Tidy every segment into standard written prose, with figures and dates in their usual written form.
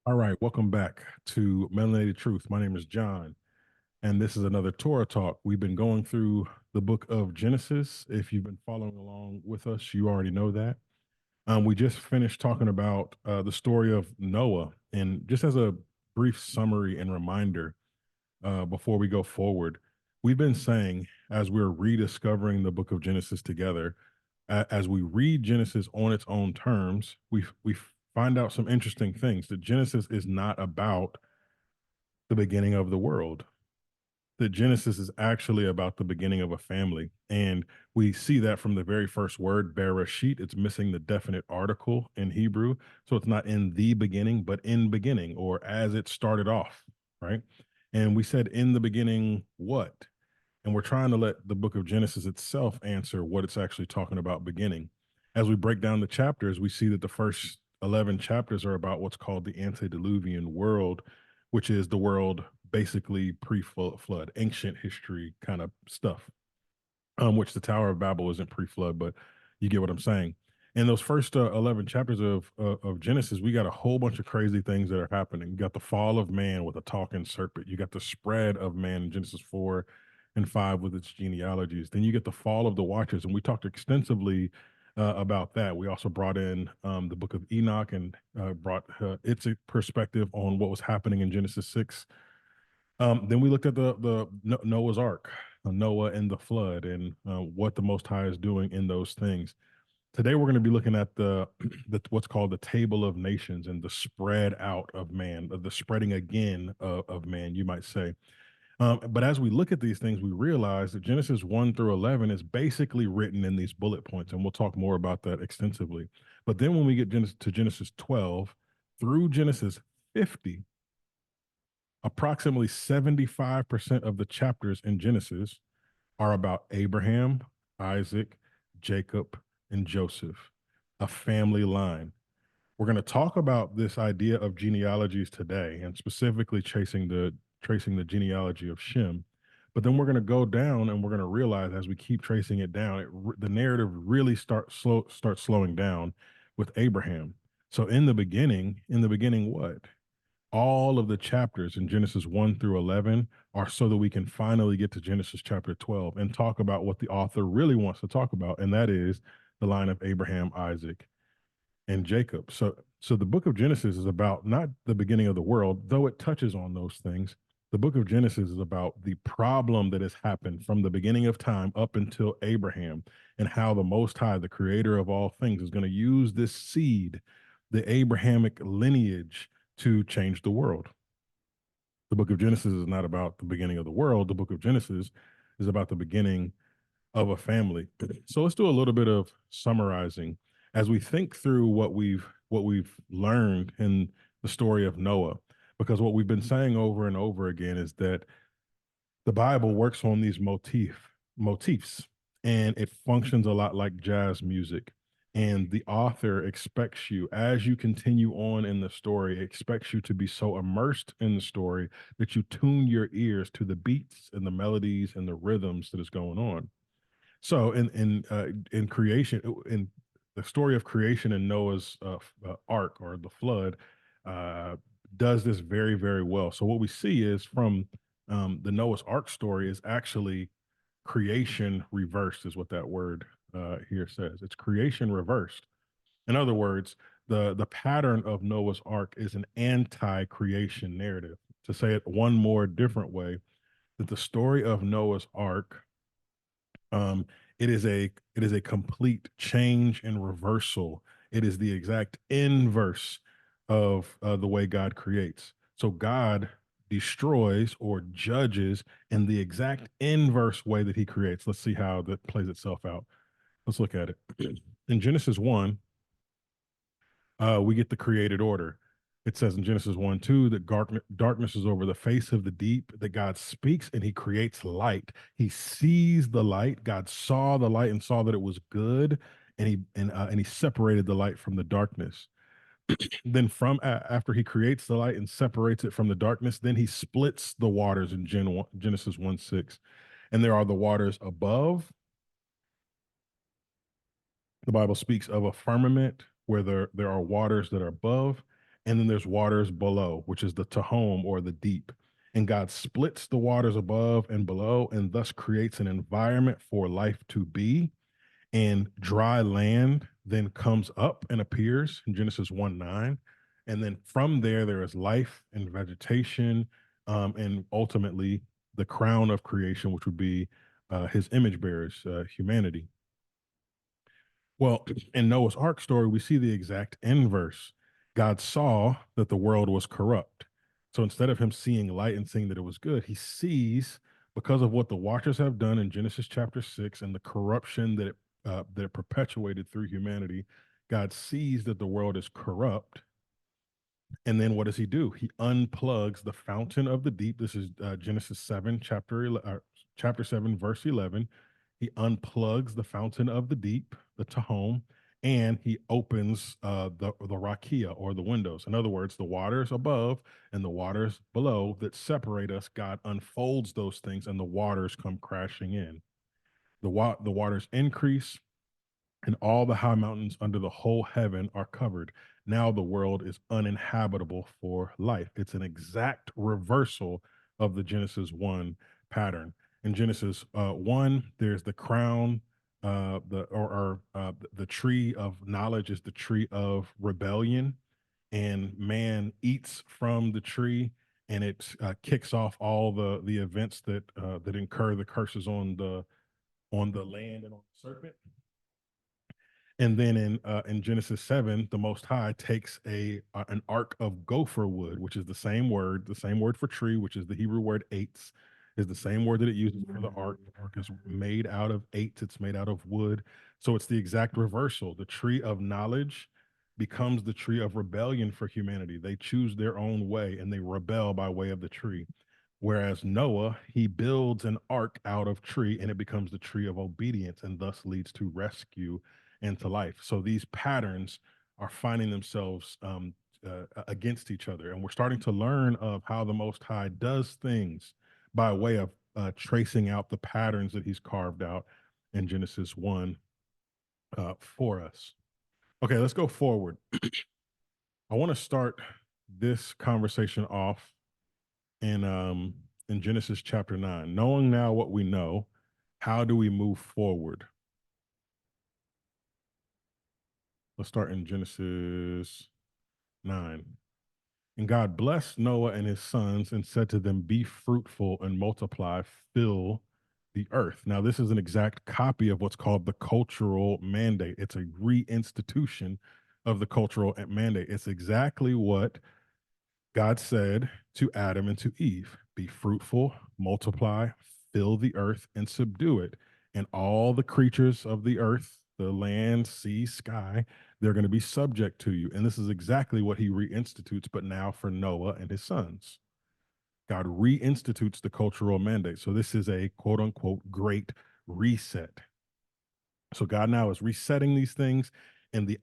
All right, welcome back to Melanated Truth. My name is John, and this is another Torah Talk. We've been going through the book of Genesis. If you've been following along with us, you already know that. We just finished talking about the story of Noah, and just as a brief summary and reminder before we go forward, we've been saying as we're rediscovering the book of Genesis together, as we read Genesis on its own terms, we find out some interesting things. That Genesis is not about the beginning of the world. That Genesis is actually about the beginning of a family. And we see that from the very first word, Bereshit. It's missing the definite article in Hebrew. So it's not in the beginning, but in beginning or as it started off, right? And we said in the beginning, what? And we're trying to let the book of Genesis itself answer what it's actually talking about beginning. As we break down the chapters, we see that the first 11 chapters are about what's called the antediluvian world, which is the world basically pre-flood, ancient history kind of stuff, which the Tower of Babel isn't pre-flood, but you get what I'm saying. In those first 11 chapters of Genesis, we got a whole bunch of crazy things that are happening. You got the fall of man with a talking serpent. You got the spread of man in Genesis 4 and 5 with its genealogies. Then you get the fall of the watchers, and we talked extensively about that. We also brought in the book of Enoch and brought its perspective on what was happening in Genesis 6. Then we looked at the Noah's Ark, Noah and the flood, and what the Most High is doing in those things. Today we're going to be looking at the what's called the Table of Nations and the spread out of man, the spreading again of man, you might say. But as we look at these things, we realize that Genesis 1 through 11 is basically written in these bullet points, and we'll talk more about that extensively. But then when we get to Genesis 12 through Genesis 50, approximately 75% of the chapters in Genesis are about Abraham, Isaac, Jacob, and Joseph, a family line. We're going to talk about this idea of genealogies today, and specifically tracing the genealogy of Shem. But then we're going to go down, and we're going to realize as we keep tracing it down, the narrative really starts slowing down with Abraham. So in the beginning, what? All of the chapters in Genesis 1 through 11 are so that we can finally get to Genesis chapter 12 and talk about what the author really wants to talk about, and that is the line of Abraham, Isaac, and Jacob. So the book of Genesis is about not the beginning of the world, though it touches on those things. The book of Genesis is about the problem that has happened from the beginning of time up until Abraham, and how the Most High, the creator of all things, is going to use this seed, the Abrahamic lineage, to change the world. The book of Genesis is not about the beginning of the world. The book of Genesis is about the beginning of a family. So let's do a little bit of summarizing as we think through what we've learned in the story of Noah, because what we've been saying over and over again is that the Bible works on these motifs, and it functions a lot like jazz music. And the author expects you, as you continue on in the story, expects you to be so immersed in the story that you tune your ears to the beats and the melodies and the rhythms that is going on. So in creation, in the story of creation in Noah's ark or the flood, uh, does this very very well. So what we see is from the Noah's Ark story is actually creation reversed, is what that word here says. It's creation reversed. In other words, the pattern of Noah's Ark is an anti-creation narrative. To say it one more different way, that the story of Noah's Ark, um, it is a complete change and reversal. It is the exact inverse of the way God creates. So God destroys or judges in the exact inverse way that He creates. Let's see how that plays itself out. Let's look at it. In Genesis 1, we get the created order. It says in Genesis 1 2 that darkness is over the face of the deep, that God speaks and He creates light. He sees the light. God saw the light and saw that it was good, and He separated the light from the darkness. Then after He creates the light and separates it from the darkness, then He splits the waters in Genesis 1 6. And there are the waters above. The Bible speaks of a firmament where there are waters that are above, and then there's waters below, which is the Tehom or the deep. And God splits the waters above and below, and thus creates an environment for life to be. And dry land then comes up and appears in Genesis 1:9. And then from there, there is life and vegetation, and ultimately the crown of creation, which would be his image bearers, humanity. Well, in Noah's Ark story, we see the exact inverse. God saw that the world was corrupt. So instead of him seeing light and seeing that it was good, he sees, because of what the watchers have done in Genesis chapter 6 and the corruption that it perpetuated through humanity, God sees that the world is corrupt. And then what does he do? He unplugs the fountain of the deep. This is Genesis 7, chapter 7, verse 11. He unplugs the fountain of the deep, the Tahom, and he opens the rakia, or the windows. In other words, the waters above and the waters below that separate us, God unfolds those things and the waters come crashing in. The waters increase, and all the high mountains under the whole heaven are covered. Now the world is uninhabitable for life. It's an exact reversal of the Genesis 1 pattern. In Genesis 1, there's the crown, the tree of knowledge is the tree of rebellion, and man eats from the tree, and it kicks off all the events that incur the curses on the land and on the serpent. And then in Genesis 7, the Most High takes an ark of gopher wood, which is the same word for tree, which is the Hebrew word eitz, is the same word that it uses for the ark. The ark is made out of eitz; it's made out of wood. So it's the exact reversal. The tree of knowledge becomes the tree of rebellion for humanity. They choose their own way and they rebel by way of the tree. Whereas Noah, he builds an ark out of tree and it becomes the tree of obedience and thus leads to rescue and to life. So these patterns are finding themselves against each other. And we're starting to learn of how the Most High does things by way of tracing out the patterns that he's carved out in Genesis 1 for us. Okay, let's go forward. I want to start this conversation off in Genesis chapter 9. Knowing now what we know, how do we move forward? Let's start in Genesis 9. And God blessed Noah and his sons and said to them, be fruitful and multiply, fill the earth. Now, this is an exact copy of what's called the cultural mandate. It's a reinstitution of the cultural mandate. It's exactly what God said to Adam and to Eve, be fruitful, multiply, fill the earth, and subdue it. And all the creatures of the earth, the land, sea, sky, they're going to be subject to you. And this is exactly what he reinstitutes, but now for Noah and his sons. God reinstitutes the cultural mandate. So this is a quote unquote great reset. So God now is resetting these things, and the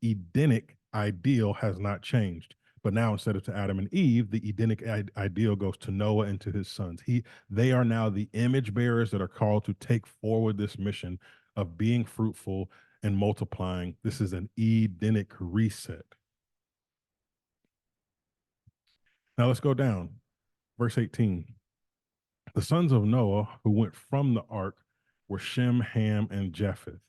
Edenic ideal has not changed. But now, instead of to Adam and Eve, the Edenic ideal goes to Noah and to his sons. They are now the image bearers that are called to take forward this mission of being fruitful and multiplying. This is an Edenic reset. Now let's go down. Verse 18. The sons of Noah who went from the ark were Shem, Ham, and Japheth.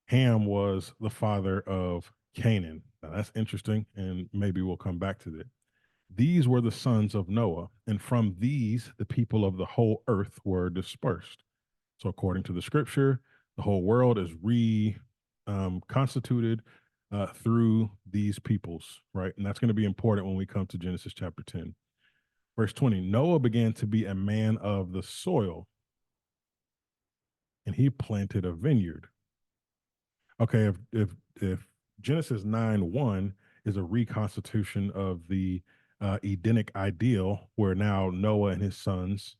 Ham was the father of Canaan. Now that's interesting, and maybe we'll come back to that. These were the sons of Noah, and from these the people of the whole earth were dispersed. So according to the scripture, the whole world is reconstituted through these peoples, right? And that's going to be important when we come to Genesis chapter 10. Verse 20, Noah began to be a man of the soil, and he planted a vineyard. Okay, if Genesis 9:1 is a reconstitution of the Edenic ideal, where now Noah and his sons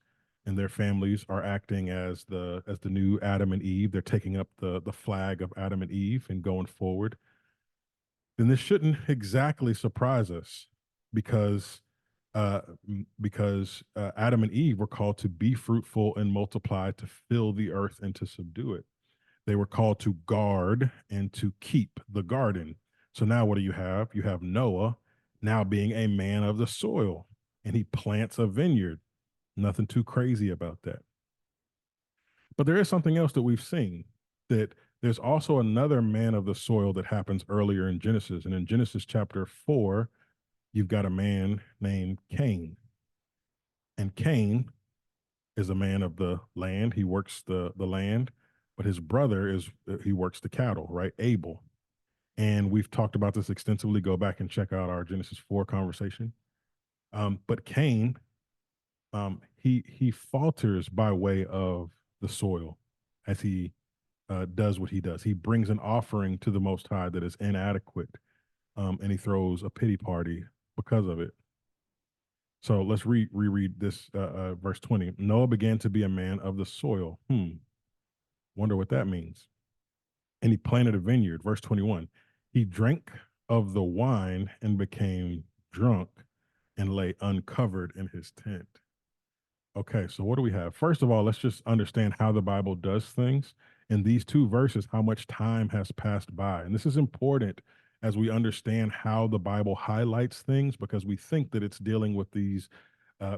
and their families are acting as the new Adam and Eve, they're taking up the flag of Adam and Eve and going forward, then this shouldn't exactly surprise us, because Adam and Eve were called to be fruitful and multiply, to fill the earth, and to subdue it. They were called to guard and to keep the garden. So now what do you have? You have Noah now being a man of the soil, and he plants a vineyard. Nothing too crazy about that. But there is something else that we've seen, that there's also another man of the soil that happens earlier in Genesis. And in Genesis chapter 4, you've got a man named Cain. And Cain is a man of the land. He works the land, but his brother is he works the cattle, right? Abel. And we've talked about this extensively. Go back and check out our Genesis 4 conversation. But Cain, he falters by way of the soil as he does what he does. He brings an offering to the Most High that is inadequate, and he throws a pity party because of it. So let's reread this verse 20. Noah began to be a man of the soil. Wonder what that means. And he planted a vineyard. Verse 21. He drank of the wine and became drunk and lay uncovered in his tent. Okay, so what do we have? First of all, let's just understand how the Bible does things. In these two verses, how much time has passed by. And this is important as we understand how the Bible highlights things, because we think that it's dealing with these,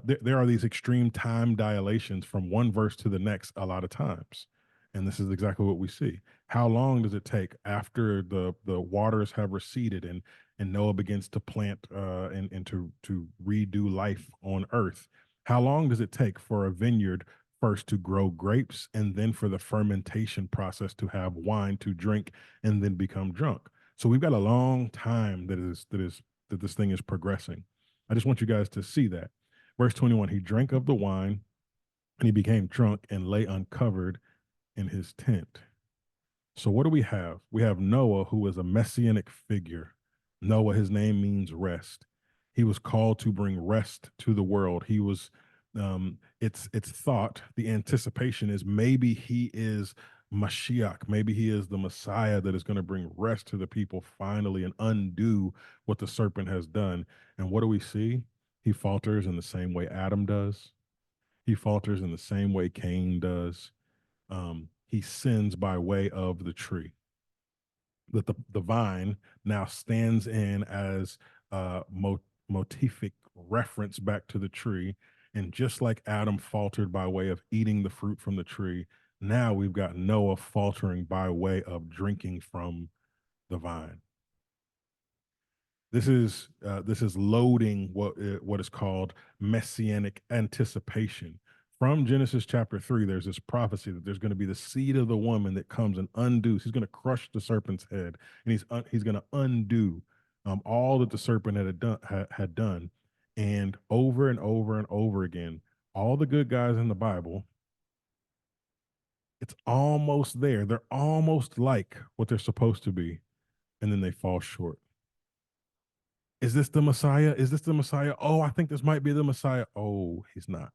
there are these extreme time dilations from one verse to the next a lot of times. And this is exactly what we see. How long does it take after the waters have receded and Noah begins to plant and to redo life on earth? How long does it take for a vineyard first to grow grapes and then for the fermentation process to have wine to drink and then become drunk? So we've got a long time that this thing is progressing. I just want you guys to see that. Verse 21, he drank of the wine and he became drunk and lay uncovered in his tent. So what do we have? We have Noah, who is a messianic figure. Noah, his name means rest. He was called to bring rest to the world. He was it's thought, the anticipation is maybe he is Mashiach, maybe he is the Messiah that is going to bring rest to the people finally and undo what the serpent has done. And what do we see? He falters in the same way Adam does. He falters in the same way Cain does. He sins by way of the tree. That the vine now stands in as motific reference back to the tree. And just like Adam faltered by way of eating the fruit from the tree, now we've got Noah faltering by way of drinking from the vine. This is loading what is called messianic anticipation. From Genesis chapter 3, there's this prophecy that there's going to be the seed of the woman that comes and undoes. He's going to crush the serpent's head, and he's going to undo all that the serpent had done, and over and over and over again. All the good guys in the Bible, it's almost there. They're almost like what they're supposed to be, and then they fall short. Is this the Messiah? Is this the Messiah? Oh, I think this might be the Messiah. Oh, he's not.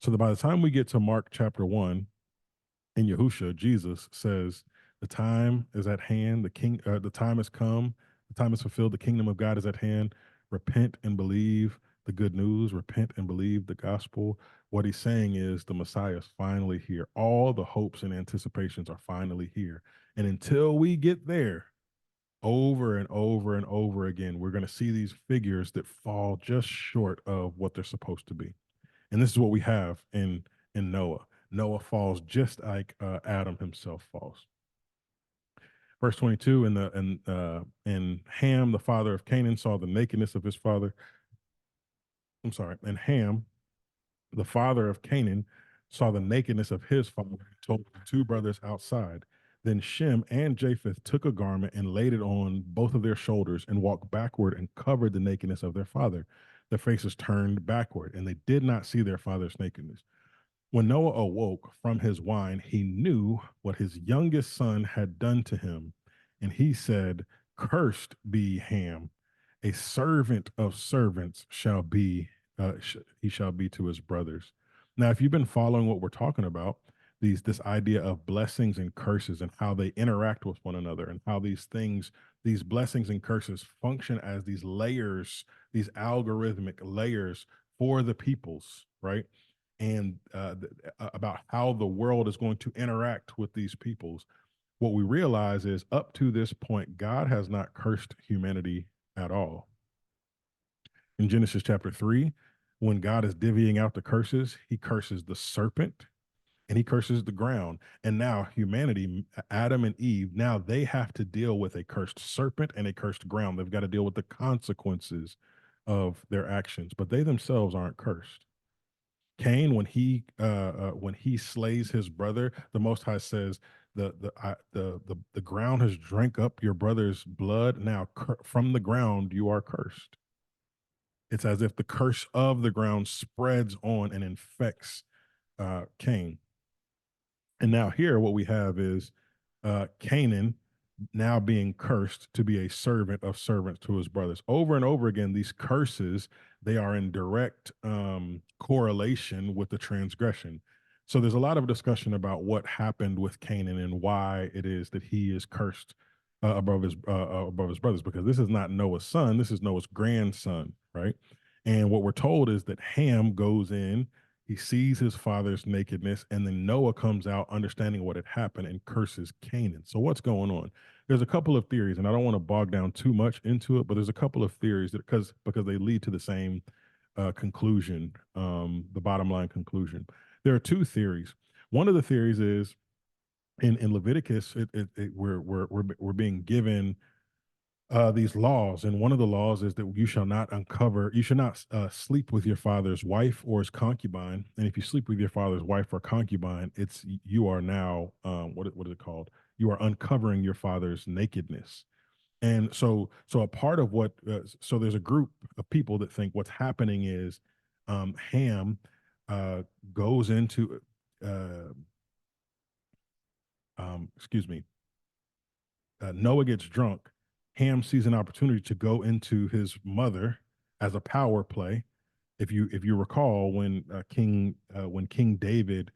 So by the time we get to Mark chapter 1, in Yahusha, Jesus says, the time is at hand, the time has come, the time is fulfilled, the kingdom of God is at hand. Repent and believe the good news, repent and believe the gospel. What he's saying is the Messiah is finally here. All the hopes and anticipations are finally here. And until we get there, over and over and over again, we're going to see these figures that fall just short of what they're supposed to be. And this is what we have in Noah. Noah falls just like Adam himself falls. Verse 22, and Ham, the father of Canaan, saw the nakedness of his father. I'm sorry, and Ham, the father of Canaan, saw the nakedness of his father and told the two brothers outside. Then Shem and Japheth took a garment and laid it on both of their shoulders and walked backward and covered the nakedness of their father. Their faces turned backward, and they did not see their father's nakedness. When Noah awoke from his wine, he knew what his youngest son had done to him. And he said, cursed be Ham, a servant of servants shall be, he shall be to his brothers. Now, if you've been following what we're talking about, this idea of blessings and curses and how they interact with one another and how these blessings and curses function as these layers, these algorithmic layers for the peoples, right? And about how the world is going to interact with these peoples. what we realize is up to this point, God has not cursed humanity at all. In Genesis chapter 3, when God is divvying out the curses, he curses the serpent and he curses the ground. And now humanity, Adam and Eve, now they have to deal with a cursed serpent and a cursed ground. They've got to deal with the consequences of their actions, but they themselves aren't cursed. Cain, when he slays his brother, the Most High says the ground has drank up your brother's blood. Now from the ground you are cursed. It's as if the curse of the ground spreads on and infects Cain. And now here, what we have is Canaan now being cursed to be a servant of servants to his brothers. Over and over again, these curses, they are in direct correlation with the transgression. So there's a lot of discussion about what happened with Canaan and why it is that he is cursed above his brothers, because this is not Noah's son, this is Noah's grandson, right? And what we're told is that Ham goes in, he sees his father's nakedness, and then Noah comes out understanding what had happened and curses Canaan. So what's going on? There's a couple of theories, and I don't want to bog down too much into it, but there's a couple of theories that because they lead to the same conclusion, the bottom line conclusion. There are two theories. One of the theories is in Leviticus, we're being given these laws, and one of the laws is that you should not sleep with your father's wife or his concubine. And if you sleep with your father's wife or concubine, you are now what is it called? You are uncovering your father's nakedness. And so a part of what so there's a group of people that think what's happening is Ham goes into uh, excuse me, Noah gets drunk. Ham sees an opportunity to go into his mother as a power play. If you recall, when King David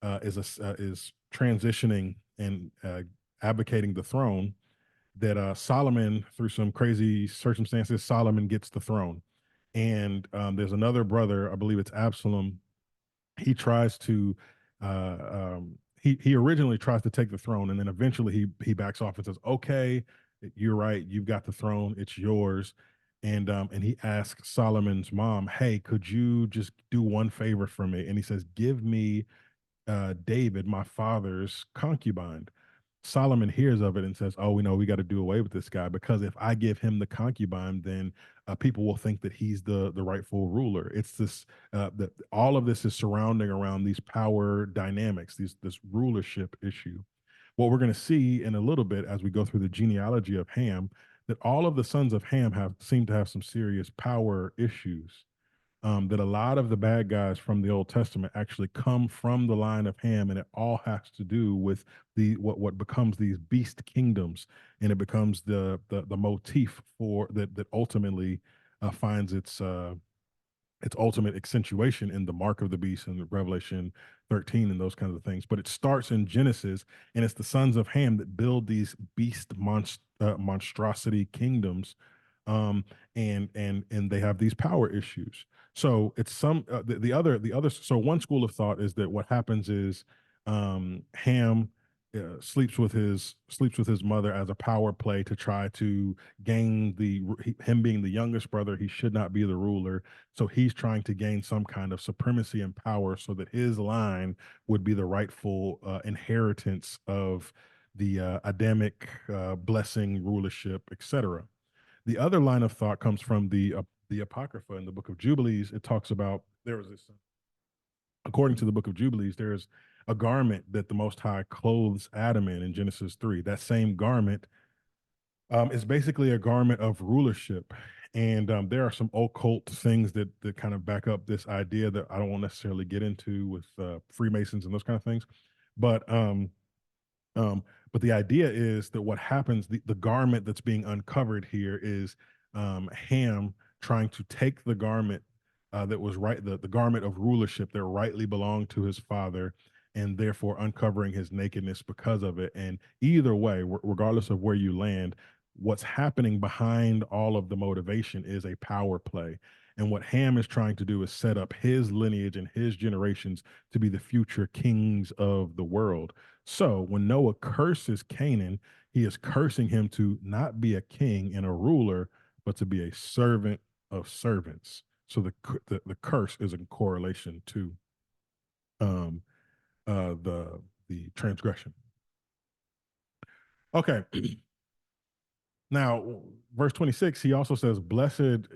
is transitioning and abdicating the throne, that Solomon, through some crazy circumstances, Solomon gets the throne, and there's another brother, I believe it's Absalom. He tries to he originally tries to take the throne, and then eventually he backs off and says, okay, you're right, you've got the throne, it's yours. And he asks Solomon's mom, hey, could you just do one favor for me? And he says, give me David, my father's concubine. Solomon hears of it and says, oh, we know we got to do away with this guy, because if I give him the concubine, then people will think that he's the rightful ruler. It's this that all of this is surrounding around these power dynamics, this rulership issue. What we're going to see in a little bit as we go through the genealogy of Ham, that all of the sons of Ham have seem to have some serious power issues, that a lot of the bad guys from the Old Testament actually come from the line of Ham, and it all has to do with what becomes these beast kingdoms, and it becomes the motif for that ultimately finds its ultimate accentuation in the mark of the beast and Revelation 13 and those kinds of things. But it starts in Genesis, and it's the sons of Ham that build these monstrosity kingdoms, and they have these power issues. So it's the other. So one school of thought is that what happens is Ham sleeps with his mother as a power play to try to gain him being the youngest brother. He should not be the ruler, so he's trying to gain some kind of supremacy and power so that his line would be the rightful inheritance of the Adamic blessing, rulership, etc. The other line of thought comes from the Apocrypha in the Book of Jubilees. It talks about there was this, according to the Book of Jubilees, there's a garment that the Most High clothes Adam in Genesis 3. That same garment is basically a garment of rulership. And there are some occult things that kind of back up this idea that I don't want to necessarily get into with Freemasons and those kind of things. But um, but the idea is that what happens, the garment that's being uncovered here is Ham trying to take the garment that was right, the garment of rulership that rightly belonged to his father, and therefore uncovering his nakedness because of it. And either way, regardless of where you land, what's happening behind all of the motivation is a power play. And what Ham is trying to do is set up his lineage and his generations to be the future kings of the world. So when Noah curses Canaan, he is cursing him to not be a king and a ruler, but to be a servant of servants. So the curse is in correlation to um, the transgression. Okay. Now, verse 26, he also says, "Blessed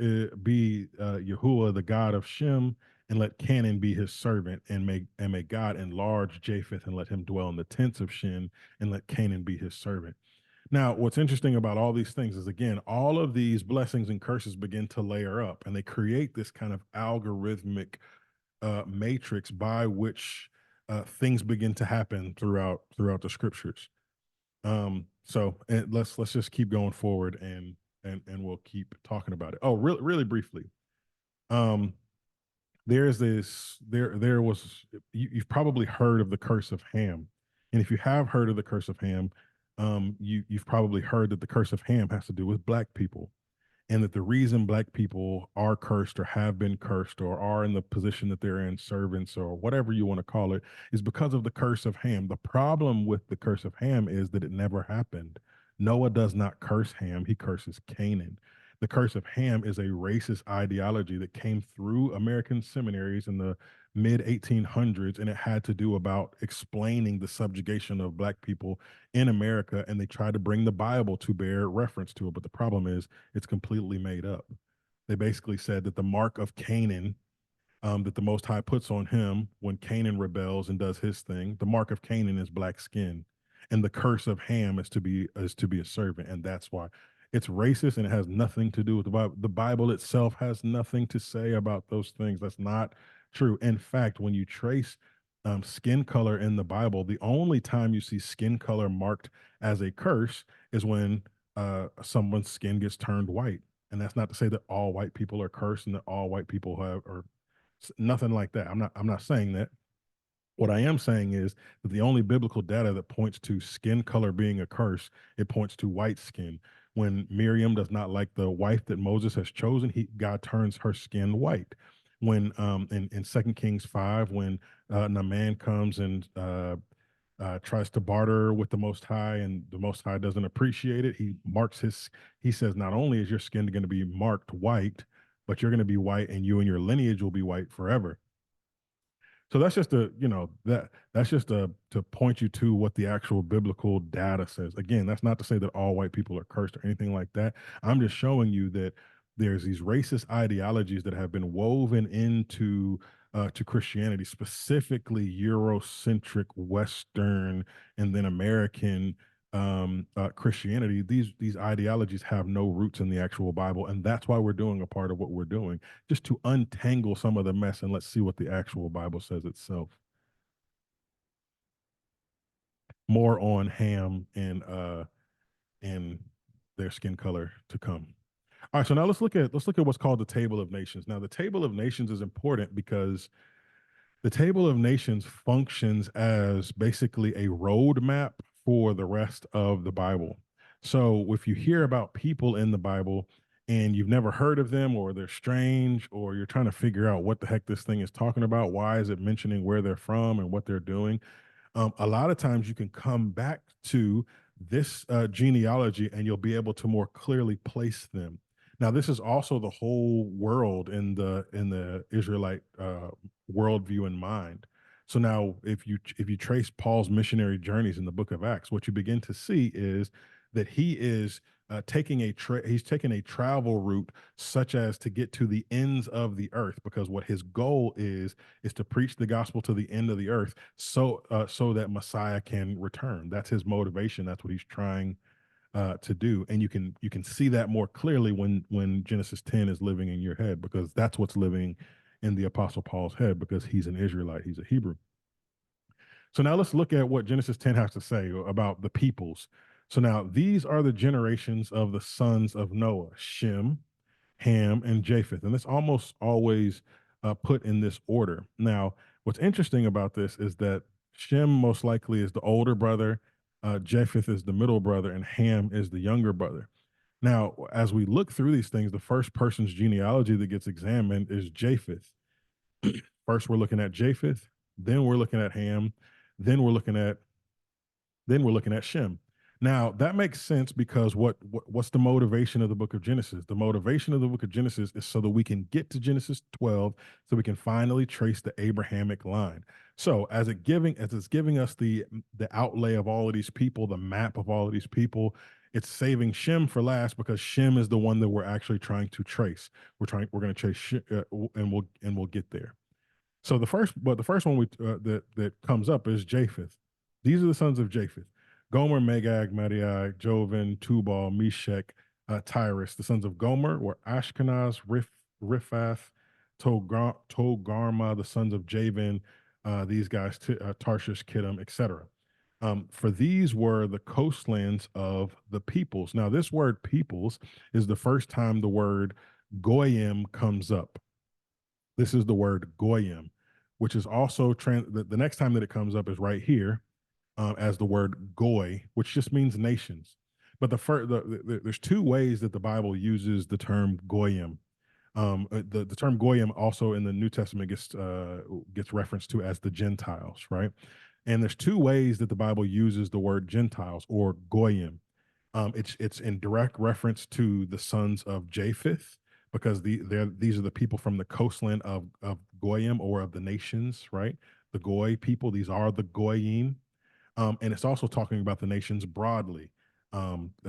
be Yahuwah, the God of Shem, and let Canaan be his servant, and may God enlarge Japheth, and let him dwell in the tents of Shem, and let Canaan be his servant." Now, what's interesting about all these things is, again, all of these blessings and curses begin to layer up, and they create this kind of algorithmic matrix by which things begin to happen throughout the scriptures. So and let's just keep going forward, and we'll keep talking about it. Oh, really briefly. Um, there's this there was you've probably heard of the curse of Ham, and if you have heard of the curse of Ham, you've probably heard that the curse of Ham has to do with black people, and that the reason black people are cursed or have been cursed or are in the position that they're in, servants or whatever you want to call it, is because of the curse of Ham. The problem with the curse of Ham is that it never happened. Noah does not curse Ham, he curses Canaan. The curse of Ham is a racist ideology that came through American seminaries in the mid 1800s, and it had to do about explaining the subjugation of black people in America, and they tried to bring the Bible to bear reference to it. But the problem is it's completely made up. They basically said that the mark of Canaan, that the Most High puts on him when Canaan rebels and does his thing, the mark of Canaan is black skin, and the curse of Ham is to be a servant, and that's why it's racist, and it has nothing to do with the Bible. The Bible itself has nothing to say about those things. That's not true. In fact, when you trace skin color in the Bible, the only time you see skin color marked as a curse is when someone's skin gets turned white. And that's not to say that all white people are cursed and that all white people have or nothing like that. I'm not saying that. What I am saying is that the only biblical data that points to skin color being a curse, it points to white skin. When Miriam does not like the wife that Moses has chosen, God turns her skin white. When in 2 Kings 5, when Naaman comes and tries to barter with the Most High, and the Most High doesn't appreciate it, he says, not only is your skin going to be marked white, but you're going to be white, and you and your lineage will be white forever. So that's just that's just to point you to what the actual biblical data says. Again, that's not to say that all white people are cursed or anything like that. I'm just showing you that there's these racist ideologies that have been woven into to Christianity, specifically Eurocentric, Western, and then American Christianity. These ideologies have no roots in the actual Bible, and that's why we're doing a part of what we're doing, just to untangle some of the mess, and let's see what the actual Bible says itself. More on Ham and their skin color to come. All right, so now let's look at what's called the Table of Nations. Now, the Table of Nations is important because the Table of Nations functions as basically a roadmap for the rest of the Bible. So if you hear about people in the Bible and you've never heard of them, or they're strange, or you're trying to figure out what the heck this thing is talking about, why is it mentioning where they're from and what they're doing, a lot of times you can come back to this genealogy and you'll be able to more clearly place them. Now, this is also the whole world in the Israelite worldview in mind. So now, if you trace Paul's missionary journeys in the Book of Acts, what you begin to see is that he is he's taking a travel route such as to get to the ends of the earth, because what his goal is to preach the gospel to the end of the earth, so that Messiah can return. That's his motivation. That's what he's trying to do, and you can see that more clearly when Genesis 10 is living in your head, because that's what's living in the Apostle Paul's head, because he's an Israelite, he's a Hebrew. So now let's look at what Genesis 10 has to say about the peoples. So now these are the generations of the sons of Noah: Shem, Ham, and Japheth. And it's almost always put in this order. Now, what's interesting about this is that Shem most likely is the older brother, Japheth is the middle brother, and Ham is the younger brother. Now, as we look through these things, the first person's genealogy that gets examined is Japheth. First, we're looking at Japheth, then we're looking at Ham, then we're looking at Shem. Now that makes sense because what's the motivation of the book of Genesis? The motivation of the book of Genesis is so that we can get to Genesis 12, so we can finally trace the Abrahamic line. So as it's giving us the outlay of all of these people, the map of all of these people, it's saving Shem for last because Shem is the one that we're actually trying to trace. We're going to trace and we'll get there. So the first one that comes up is Japheth. These are the sons of Japheth: Gomer, Magog, Madai, Jovan, Tubal, Meshech, Tyrus. The sons of Gomer were Ashkenaz, Riphath, Togarma. The sons of Javan, these guys, Tarshish, Kittim, etc. For these were the coastlands of the peoples. Now, this word peoples is the first time the word goyim comes up. This is the word goyim, which is also the next time that it comes up is right here as the word goy, which just means nations. But there's two ways that the Bible uses the term goyim. The term goyim also in the New Testament gets referenced to as the Gentiles, right? And there's two ways that the Bible uses the word Gentiles or goyim. It's in direct reference to the sons of Japheth, because these are the people from the coastland of Goyim, or of the nations, right? The Goy people, these are the Goyim. And it's also talking about the nations broadly.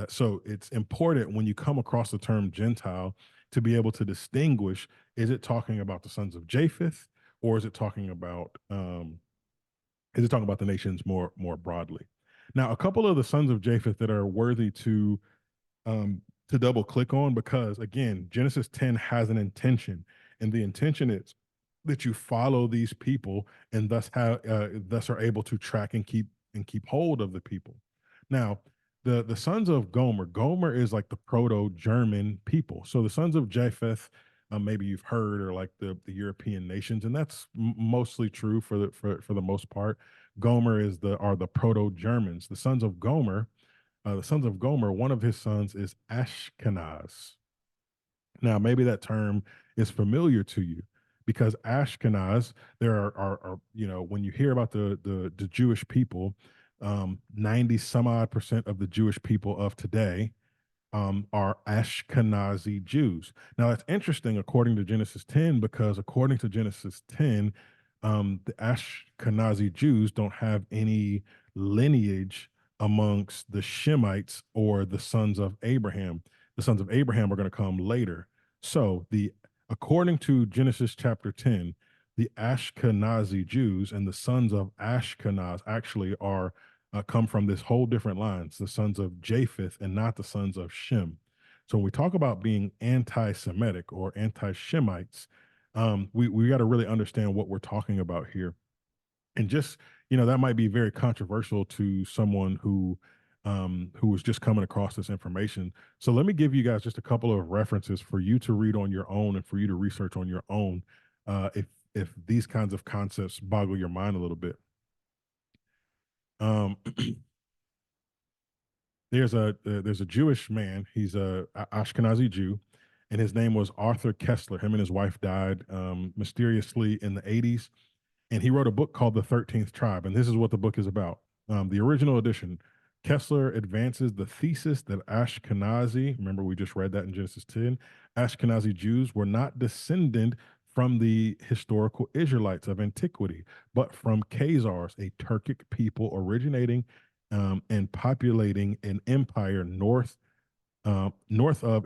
So it's important when you come across the term Gentile to be able to distinguish, is it talking about the sons of Japheth, or is it talking about the nations more broadly? Now, a couple of the sons of Japheth that are worthy to double click on, because again, Genesis 10 has an intention, and the intention is that you follow these people and thus are able to track and keep hold of the people. Now, the sons of Gomer is like the proto-German people. So the sons of Japheth, maybe you've heard, are like the European nations, and that's mostly true for the most part. Gomer are the proto-Germans. The sons of Gomer, one of his sons is Ashkenaz. Now, maybe that term is familiar to you, because Ashkenaz, there are when you hear about the Jewish people, 90 some odd percent of the Jewish people of today are Ashkenazi Jews. Now, that's interesting according to Genesis 10, because according to Genesis 10, the Ashkenazi Jews don't have any lineage amongst the Shemites or the sons of Abraham. The sons of Abraham are going to come later. So according to Genesis chapter 10, the Ashkenazi Jews and the sons of Ashkenaz actually come from this whole different lines, the sons of Japheth and not the sons of Shem. So when we talk about being anti-Semitic or anti-Shemites, we got to really understand what we're talking about here. And just, that might be very controversial to someone who was just coming across this information. So let me give you guys just a couple of references for you to read on your own and for you to research on your own, if these kinds of concepts boggle your mind a little bit. There's a Jewish man. He's a Ashkenazi Jew, and his name was Arthur Kessler. Him and his wife died mysteriously in the 80s. And he wrote a book called The 13th Tribe. And this is what the book is about. The original edition, Kessler advances the thesis that Ashkenazi, remember we just read that in Genesis 10, Ashkenazi Jews were not descended from the historical Israelites of antiquity, but from Khazars, a Turkic people originating and populating an empire north of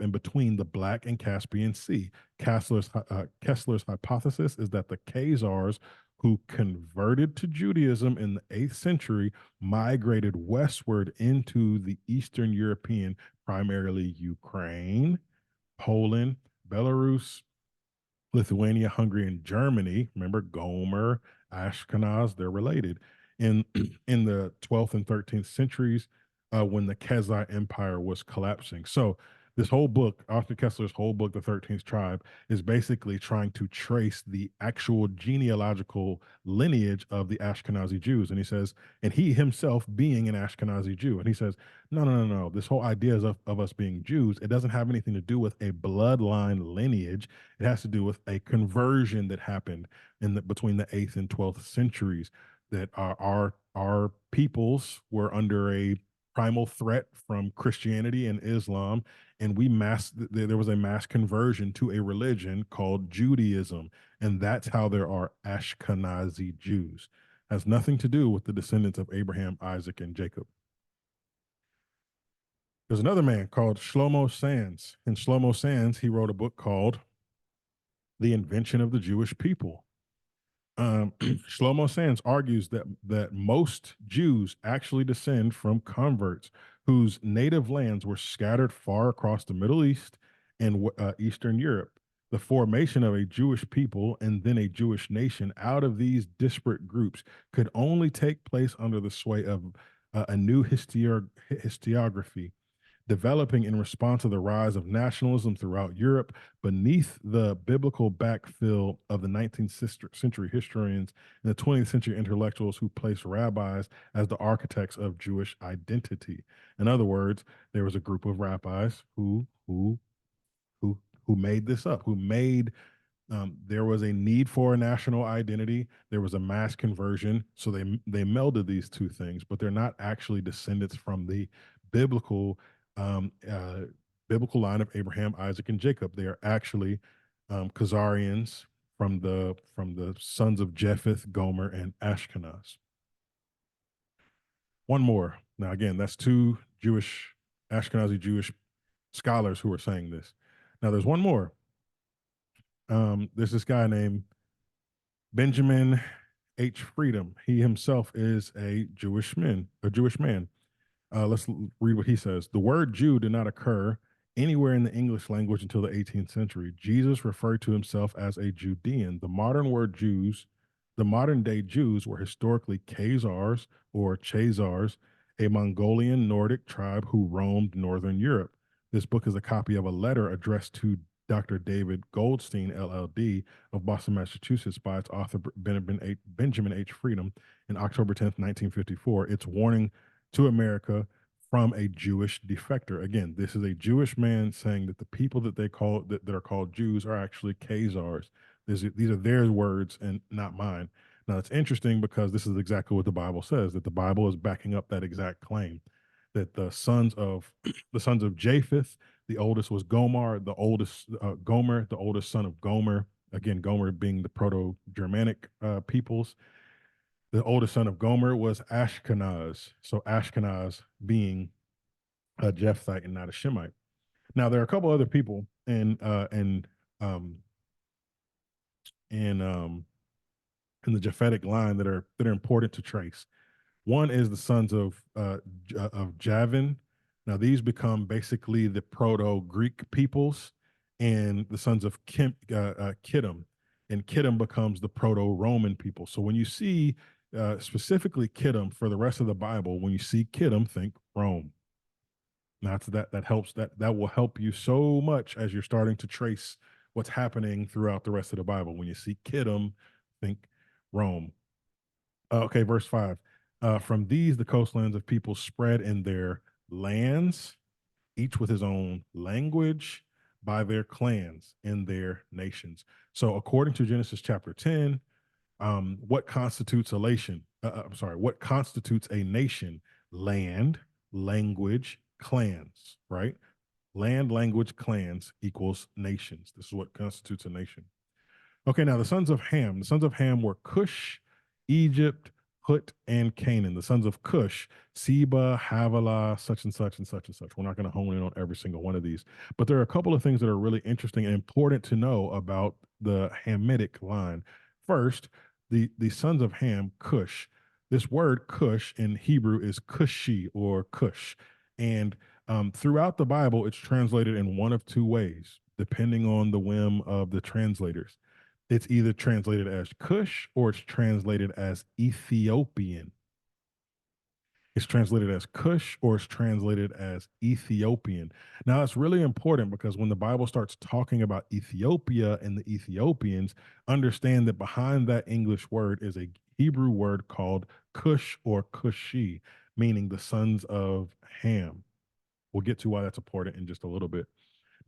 and between the Black and Caspian Sea. Kessler's hypothesis is that the Khazars, who converted to Judaism in the 8th century, migrated westward into the Eastern European, primarily Ukraine, Poland, Belarus, Lithuania, Hungary, and Germany. Remember, Gomer, Ashkenaz, they're related. In the 12th and 13th centuries, when the Khazar Empire was collapsing. So This whole book, Arthur Kessler's whole book, The 13th Tribe, is basically trying to trace the actual genealogical lineage of the Ashkenazi Jews. And he says, and he himself being an Ashkenazi Jew. And he says, no, no, no, no. This whole idea of us being Jews, it doesn't have anything to do with a bloodline lineage. It has to do with a conversion that happened between the 8th and 12th centuries, that our peoples were under a primal threat from Christianity and Islam, and there was a mass conversion to a religion called Judaism, and that's how there are Ashkenazi Jews. Has nothing to do with the descendants of Abraham, Isaac, and Jacob. There's another man called Shlomo Sands. In Shlomo Sands, he wrote a book called The Invention of the Jewish People. Shlomo Sands argues that most Jews actually descend from converts whose native lands were scattered far across the Middle East and Eastern Europe. The formation of a Jewish people and then a Jewish nation out of these disparate groups could only take place under the sway of a new historiography developing in response to the rise of nationalism throughout Europe beneath the biblical backfill of the 19th century historians and the 20th century intellectuals who placed rabbis as the architects of Jewish identity. In other words, there was a group of rabbis who made this up, who made there was a need for a national identity. There was a mass conversion, so they melded these two things, but they're not actually descendants from the biblical um, uh, biblical line of Abraham, Isaac, and Jacob. They are actually Khazarians from the sons of Japheth, Gomer, and Ashkenaz. One more. Now, again, that's two Ashkenazi Jewish scholars who are saying this. Now, there's one more. There's this guy named Benjamin H. Freedom. He himself is a Jewish man. Let's read what he says. The word Jew did not occur anywhere in the English language until the 18th century. Jesus referred to himself as a Judean. The modern day Jews were historically Khazars or Chazars, a Mongolian Nordic tribe who roamed northern Europe. This book is a copy of a letter addressed to Dr. David Goldstein, LLD, of Boston, Massachusetts, by its author Benjamin H. Freedom in October 10th, 1954. It's warning to America from a Jewish defector. Again, this is a Jewish man saying that the people that that are called Jews are actually Khazars. These are their words and not mine. Now it's interesting because this is exactly what the Bible says, that the Bible is backing up that exact claim, that the sons of Japheth, the oldest was Gomer, the oldest son of Gomer. Again, Gomer being the Proto-Germanic peoples. The oldest son of Gomer was Ashkenaz. So Ashkenaz being a Jephthite and not a Shemite. Now there are a couple other people in the Japhetic line that are important to trace. One is the sons of Javin. Now these become basically the Proto-Greek peoples, and the sons of Kittim, and Kittim becomes the Proto-Roman people. So when you see specifically Kittim for the rest of the Bible, when you see Kittim, think Rome. Now that helps, that will help you so much as you're starting to trace what's happening throughout the rest of the Bible. When you see Kittim, think Rome. Okay, verse 5. From these, the coastlands of people spread in their lands, each with his own language, by their clans in their nations. So, according to Genesis chapter 10, what constitutes a nation? What constitutes a nation? Land, language, clans, right? Land, language, clans equals nations. This is what constitutes a nation. Okay, now the sons of Ham. The sons of Ham were Cush, Egypt, Put, and Canaan. The sons of Cush, Seba, Havilah, such and such and such and such. We're not going to hone in on every single one of these, but there are a couple of things that are really interesting and important to know about the Hamitic line. First, the sons of Ham, Cush. This word Cush in Hebrew is Cushi or Cush, and throughout the Bible, it's translated in one of two ways, depending on the whim of the translators. It's either translated as Cush or it's translated as Ethiopian. It's translated as Cush or it's translated as Ethiopian. Now, it's really important because when the Bible starts talking about Ethiopia and the Ethiopians, understand that behind that English word is a Hebrew word called Cush or Cushi, meaning the sons of Ham. We'll get to why that's important in just a little bit.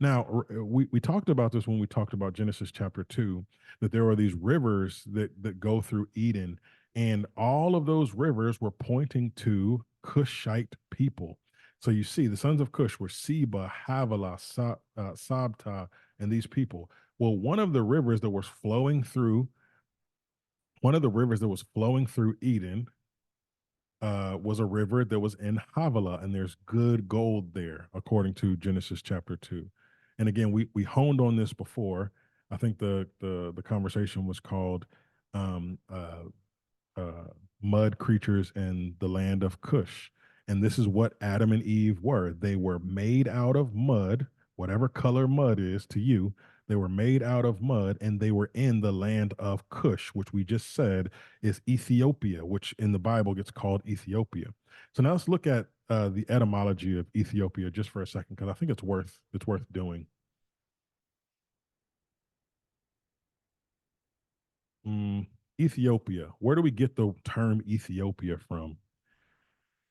Now, we talked about this when we talked about Genesis chapter 2, that there are these rivers that go through Eden, and all of those rivers were pointing to Cushite people. So you see, the sons of Cush were Seba, Havilah, Sabta, and these people. Well, one of the rivers that was flowing through Eden was a river that was in Havilah, and there's good gold there, according to Genesis chapter 2. And again, we honed on this before. I think the conversation was called um, uh, uh, mud creatures in the land of Cush. And this is what Adam and Eve were. They were made out of mud, whatever color mud is to you. They were made out of mud and they were in the land of Cush, which we just said is Ethiopia, which in the Bible gets called Ethiopia. So now let's look at the etymology of Ethiopia just for a second, because I think it's worth doing. Mm, Ethiopia. Where do we get the term Ethiopia from?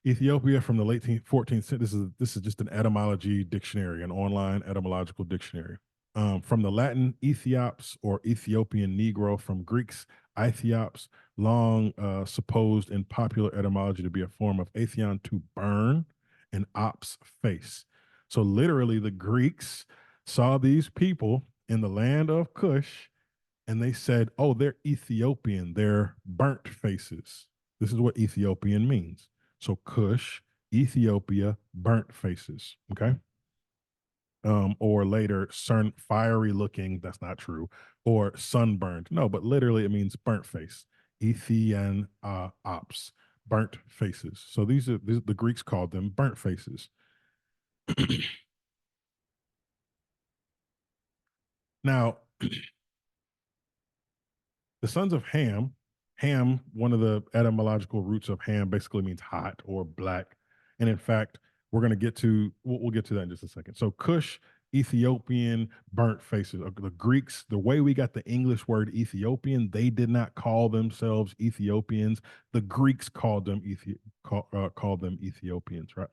Ethiopia from the late 14th century. This is just an etymology dictionary, an online etymological dictionary. From the Latin Ethiops or Ethiopian Negro, from Greeks Ethiops, long supposed in popular etymology to be a form of Atheon, to burn, and ops, face. So literally, the Greeks saw these people in the land of Cush and they said, "Oh, they're Ethiopian. They're burnt faces." This is what Ethiopian means. So Cush, Ethiopia, burnt faces. Okay. Or later, fiery looking. That's not true. Or sunburned. No, but literally it means burnt face. Ethian ops, burnt faces. So these the Greeks called them burnt faces. Now, the sons of Ham, one of the etymological roots of Ham basically means hot or black. And in fact, we'll get to that in just a second. So Cush, Ethiopian, burnt faces. The Greeks, the way we got the English word Ethiopian, they did not call themselves Ethiopians. The Greeks called them Ethiopians, right?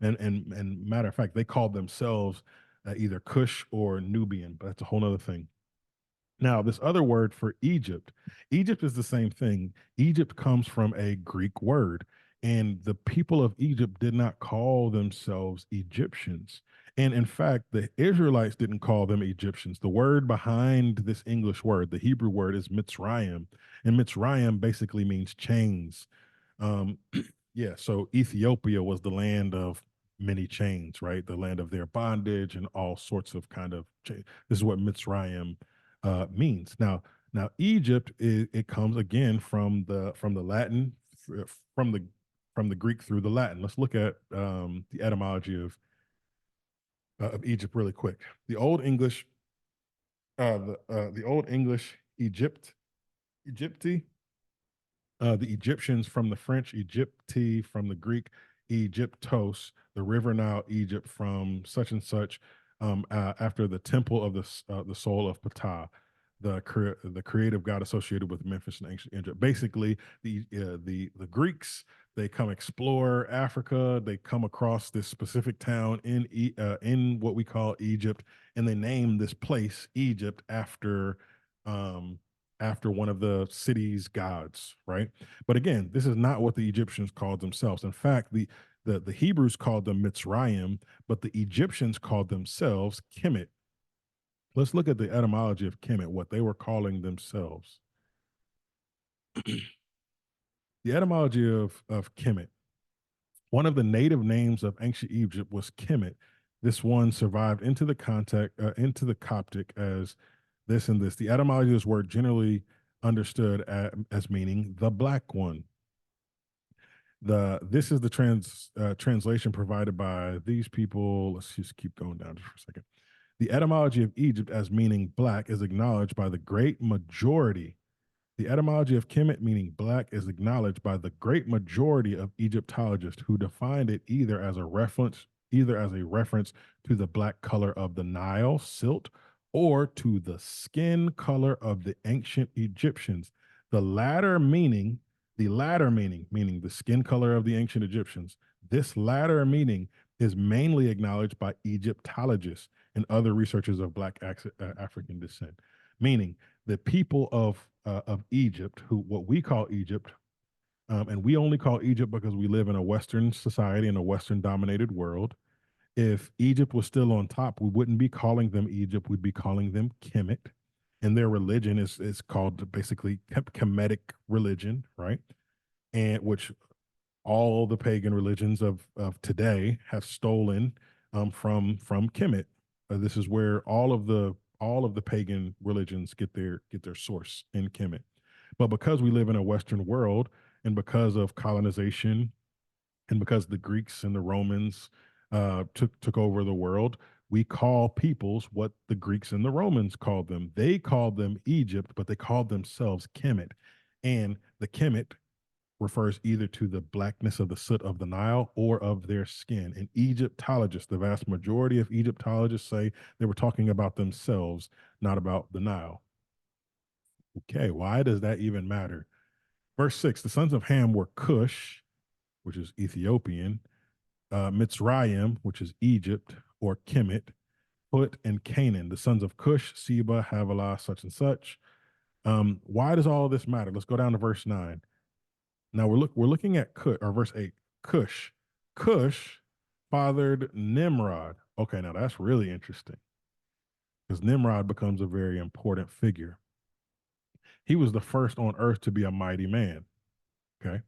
Matter of fact, they called themselves either Cush or Nubian, but that's a whole other thing. Now, this other word for Egypt, Egypt is the same thing. Egypt comes from a Greek word, and the people of Egypt did not call themselves Egyptians. And in fact, the Israelites didn't call them Egyptians. The word behind this English word, the Hebrew word, is Mitzrayim, and Mitzrayim basically means chains. Um, yeah, so Ethiopia was the land of many chains, right? The land of their bondage and all sorts of kind of chains. This is what Mitzrayim means. Now Egypt it comes again from the Latin from the from the Greek through the Latin. Let's look at the etymology of Egypt really quick. The Old English Egypti, the Egyptians from the French, Egypti from the Greek, Egyptos, the river Nile, Egypt from such and such, after the temple of the soul of Ptah, the creative god associated with Memphis and ancient Egypt. Basically, the Greeks, they come explore Africa. They come across this specific town in what we call Egypt, and they name this place Egypt um, after one of the city's gods, right? But again, this is not what the Egyptians called themselves. In fact, the Hebrews called them Mitzrayim, but the Egyptians called themselves Kemet. Let's look at the etymology of Kemet, what they were calling themselves. The etymology of Kemet. One of the native names of ancient Egypt was Kemet. This one survived into the Coptic as this and this. The etymology of this word generally understood as meaning the black one. This is the translation provided by these people. Let's just keep going down just for a second. The etymology of Egypt as meaning black is acknowledged by the great majority The etymology of Kemet, meaning black, is acknowledged by the great majority of Egyptologists who defined it either as a reference to the black color of the Nile silt or to the skin color of the ancient Egyptians. The latter meaning, meaning the skin color of the ancient Egyptians, this latter meaning is mainly acknowledged by Egyptologists and other researchers of Black African descent, meaning the people of Egypt, who what we call Egypt, and we only call Egypt because we live in a Western society in a Western dominated world. If Egypt was still on top, we wouldn't be calling them Egypt. We'd be calling them Kemet, and their religion is called basically Kemetic religion, right? And which all the pagan religions of today have stolen from Kemet. This is where all of the pagan religions get their source in Kemet. But because we live in a Western world, and because of colonization, and because the Greeks and the Romans took over the world, we call peoples what the Greeks and the Romans called them. They called them Egypt, but they called themselves Kemet, and the Kemet refers either to the blackness of the soot of the Nile or of their skin. And Egyptologists, the vast majority of Egyptologists say they were talking about themselves, not about the Nile. Okay, why does that even matter? Verse 6, the sons of Ham were Cush, which is Ethiopian, Mitzrayim, which is Egypt, or Kemet, Put, and Canaan. The sons of Cush, Seba, Havilah, such and such. Why does all of this matter? Let's go down to verse 9. Now we're looking at Cush, or verse 8. Cush. Cush fathered Nimrod. Okay, now that's really interesting because Nimrod becomes a very important figure. He was the first on earth to be a mighty man. Okay.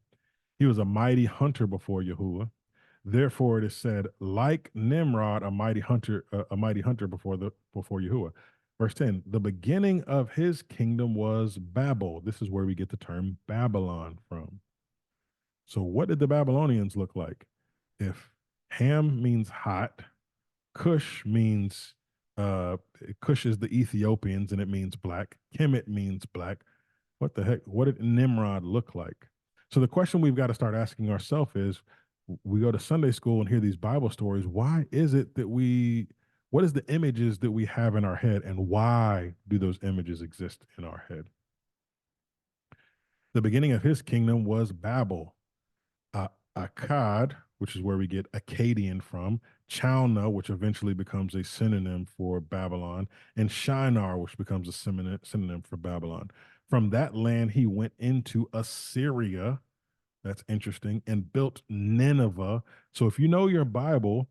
He was a mighty hunter before Yahuwah. Therefore, it is said, like Nimrod, a mighty hunter before Yahuwah. Verse 10, the beginning of his kingdom was Babel. This is where we get the term Babylon from. So what did the Babylonians look like? If Ham means hot, Cush means Cush is the Ethiopians and it means black. Kemet means black. What the heck? What did Nimrod look like? So the question we've got to start asking ourselves is, we go to Sunday school and hear these Bible stories. Why is it that what is the images that we have in our head, and why do those images exist in our head? The beginning of his kingdom was Babel. Akkad, which is where we get Akkadian from, Chalna, which eventually becomes a synonym for Babylon, and Shinar, which becomes a synonym for Babylon. From that land, he went into Assyria. That's interesting. And built Nineveh. So if you know your Bible,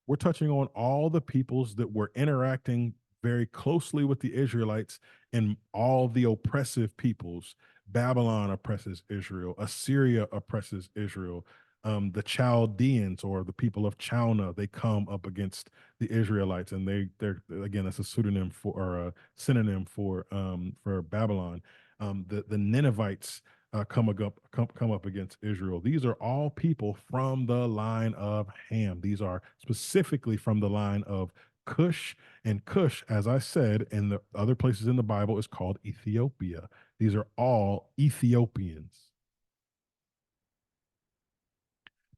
we're touching on all the peoples that were interacting very closely with the Israelites and all the oppressive peoples. Babylon oppresses Israel. Assyria oppresses Israel. The Chaldeans, or the people of Chalna, they come up against the Israelites, and they're again, that's a pseudonym for, or a synonym for Babylon. The Ninevites come up against Israel. These are all people from the line of Ham. These are specifically from the line of Cush, and Cush, as I said, in the other places in the Bible, is called Ethiopia. These are all Ethiopians.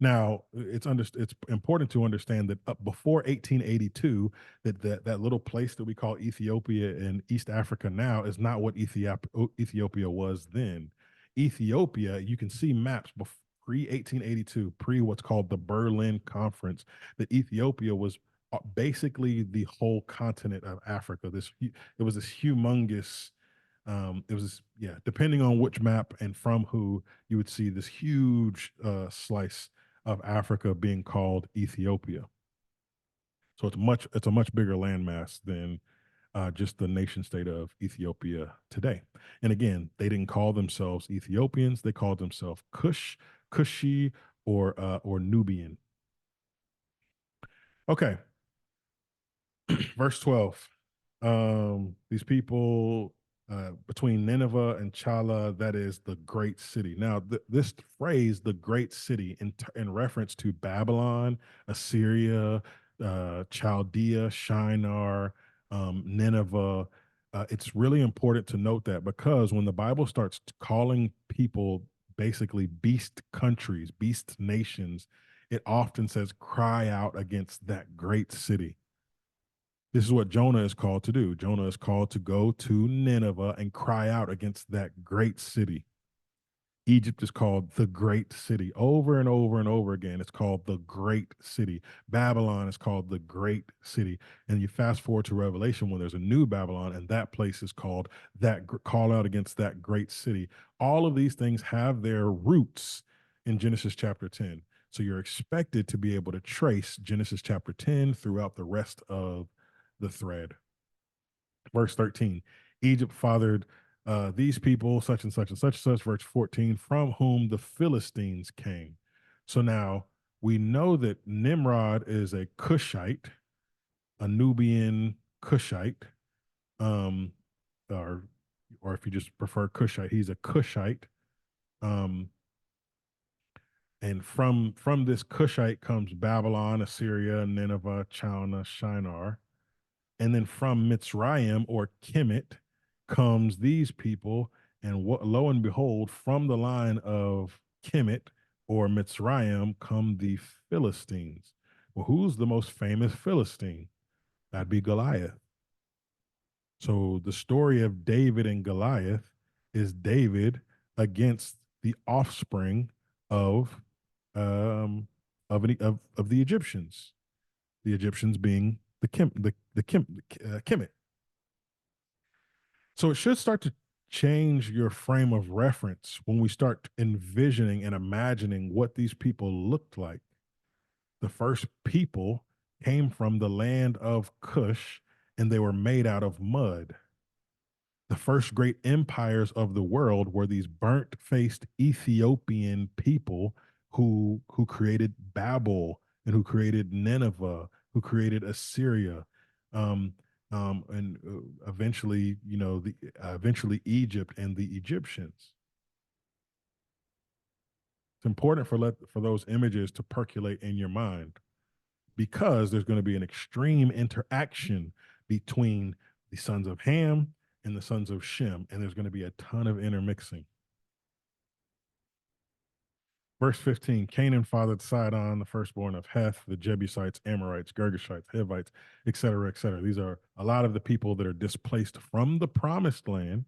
Now, it's important to understand that up before 1882, that little place that we call Ethiopia in East Africa now is not what Ethiopia was then. Ethiopia, you can see maps pre 1882, pre what's called the Berlin Conference, that Ethiopia was basically the whole continent of Africa. It was this humongous. Depending on which map and from who, you would see this huge slice of Africa being called Ethiopia. So it's a much bigger landmass than just the nation state of Ethiopia today. And again, they didn't call themselves Ethiopians; they called themselves Kushi, or Nubian. Okay, verse 12. These people between Nineveh and Chala, that is the great city. Now, this phrase, the great city, in reference to Babylon, Assyria, Chaldea, Shinar, Nineveh, It's really important to note that, because when the Bible starts calling people basically beast countries, beast nations, it often says, cry out against that great city. This is what Jonah is called to do. Jonah is called to go to Nineveh and cry out against that great city. Egypt is called the great city over and over and over again. It's called the great city. Babylon is called the great city. And you fast forward to Revelation when there's a new Babylon, and that place is called that, call out against that great city. All of these things have their roots in Genesis chapter 10. So you're expected to be able to trace Genesis chapter 10 throughout the rest of the thread. Verse 13, Egypt fathered these people, such and such and such and such. Verse 14, from whom the Philistines came. So now we know that Nimrod is a Cushite, a Nubian Cushite, um, or or if you just prefer Cushite, he's a Cushite. Um, and from this Cushite comes Babylon, Assyria, Nineveh, China, Shinar. And then from Mitzrayim or Kemet comes these people. And lo and behold, from the line of Kemet or Mitzrayim come the Philistines. Well, who's the most famous Philistine? That'd be Goliath. So the story of David and Goliath is David against the offspring of um, of the Egyptians. The Egyptians being Kemet. So it should start to change your frame of reference when we start envisioning and imagining what these people looked like. The first people came from the land of Cush, and they were made out of mud. The first great empires of the world were these burnt-faced Ethiopian people who created Babel and who created Nineveh, who created Assyria, um, and eventually, eventually Egypt and the Egyptians. It's important for those images to percolate in your mind, because there's going to be an extreme interaction between the sons of Ham and the sons of Shem, and there's going to be a ton of intermixing. Verse 15, Canaan fathered Sidon, the firstborn of Heth, the Jebusites, Amorites, Girgashites, Hivites, et cetera, et cetera. These are a lot of the people that are displaced from the promised land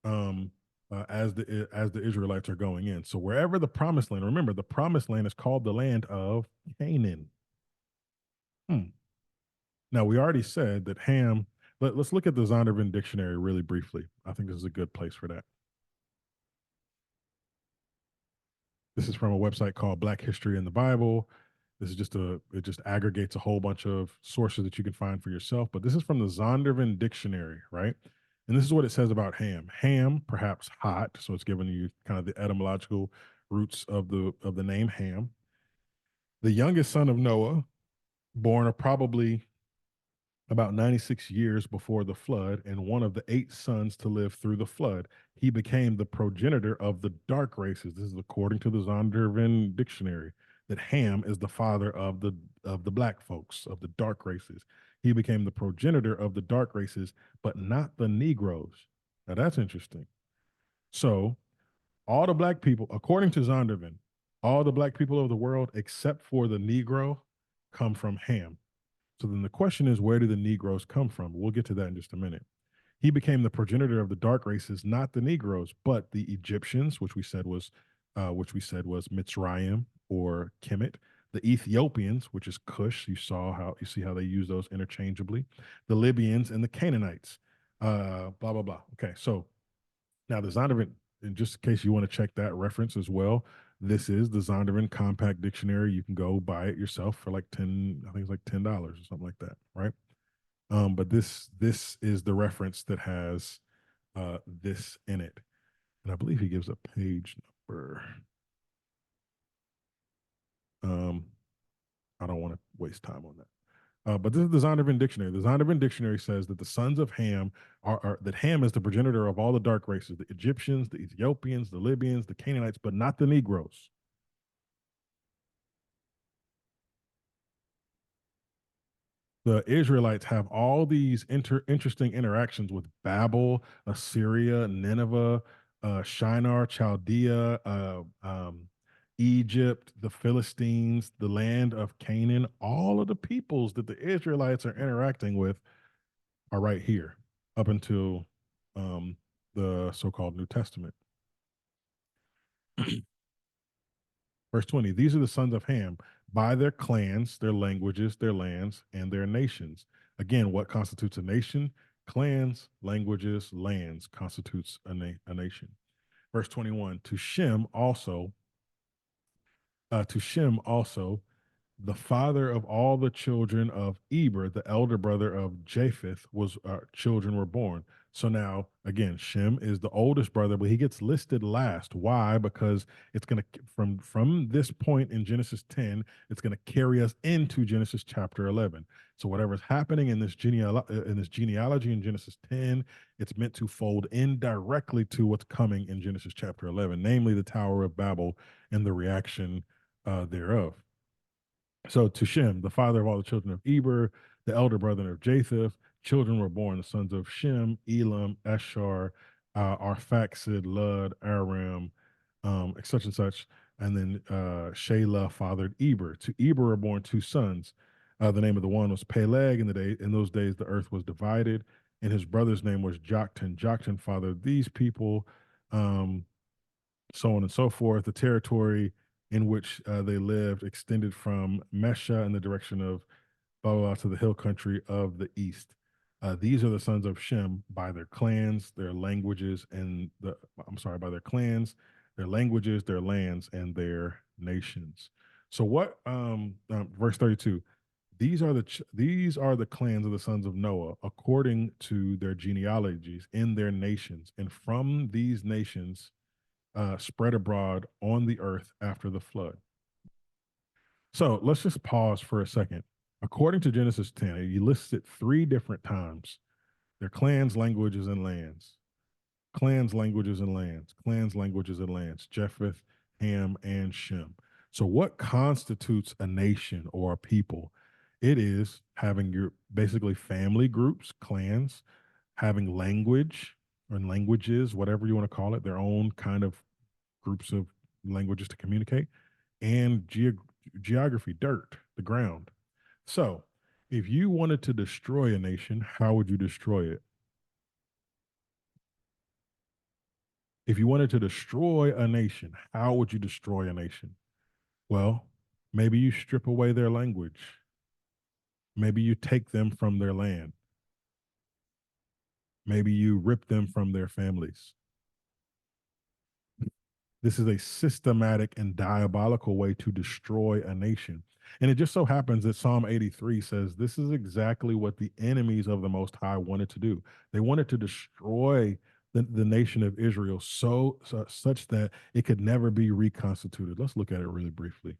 as the Israelites are going in. So wherever the promised land, remember, the promised land is called the land of Canaan. Now, we already said that Ham, let's look at the Zondervan dictionary really briefly. I think this is a good place for that. This is from a website called Black History in the Bible. This is it just aggregates a whole bunch of sources that you can find for yourself. But this is from the Zondervan dictionary, right? And this is what it says about Ham. Ham, perhaps hot. So it's giving you kind of the etymological roots of the name Ham. The youngest son of Noah, born probably about 96 years before the flood, and one of the 8 sons to live through the flood. He became the progenitor of the dark races. This is according to the Zondervan dictionary, that Ham is the father of the black folks, of the dark races. He became the progenitor of the dark races, but not the Negroes. Now that's interesting. So all the black people, according to Zondervan, all the black people of the world except for the Negro come from Ham. So then the question is, where do the Negroes come from? We'll get to that in just a minute. He became the progenitor of the dark races, not the Negroes, but the Egyptians, which we said was Mitzrayim or Kemet. The Ethiopians, which is Cush. You see how they use those interchangeably. The Libyans and the Canaanites. Blah blah blah. Okay, so now the Zondervan, in just in case you want to check that reference as well, this is the Zondervan Compact Dictionary. You can go buy it yourself for like I think it's like $10 or something like that, right? But this is the reference that has this in it, and I believe he gives a page number. I don't want to waste time on that. But this is the Zondervan Dictionary. The Zondervan Dictionary says that the sons of Ham that Ham is the progenitor of all the dark races, the Egyptians, the Ethiopians, the Libyans, the Canaanites, but not the Negroes. the Israelites have all these interesting interactions with Babel, Assyria, Nineveh, Shinar, Chaldea, Egypt, the Philistines, the land of Canaan. All of the peoples that the Israelites are interacting with are right here up until um, the so-called New Testament. Verse 20, these are the sons of Ham by their clans, their languages, their lands, and their nations. Again, what constitutes a nation? Clans, languages, lands constitutes a nation. Verse 21, to Shem also, the father of all the children of Eber, the elder brother of Japheth, was children were born. So now again, Shem is the oldest brother, but he gets listed last. Why? Because it's gonna from this point in Genesis 10, it's gonna carry us into Genesis chapter 11. So whatever's happening in this genealogy in Genesis 10, it's meant to fold in directly to what's coming in Genesis chapter 11, namely the Tower of Babel and the reaction thereof. So to Shem, the father of all the children of Eber, the elder brother of Japheth, children were born, the sons of Shem, Elam, Eshar, Arphaxad, Lud, Aram, such and such. And then Shelah fathered Eber. To Eber were born two sons. The name of the one was Peleg. In those days, the earth was divided, and his brother's name was Joktan. Joktan fathered these people. Um, so on and so forth. The territory in which they lived extended from Mesha in the direction of blah, blah, blah to the hill country of the east. These are the sons of Shem by their clans, their languages, by their clans, their languages, their lands, and their nations. So what? Verse 32. These are the clans of the sons of Noah according to their genealogies in their nations, and from these nations spread abroad on the earth after the flood. So let's just pause for a second. According to Genesis 10, he lists it three different times. Their clans, languages, and lands. Clans, languages, and lands. Clans, languages, and lands. Japheth, Ham, and Shem. So what constitutes a nation or a people? It is having your basically family groups, clans, having language or languages, whatever you want to call it, their own kind of groups of languages to communicate, and geography, dirt, the ground. So, if you wanted to destroy a nation, how would you destroy it? If you wanted to destroy a nation, how would you destroy a nation? Well, maybe you strip away their language. Maybe you take them from their land. Maybe you rip them from their families. This is a systematic and diabolical way to destroy a nation. And it just so happens that Psalm 83 says this is exactly what the enemies of the Most High wanted to do. They wanted to destroy the nation of Israel such that it could never be reconstituted. Let's look at it really briefly.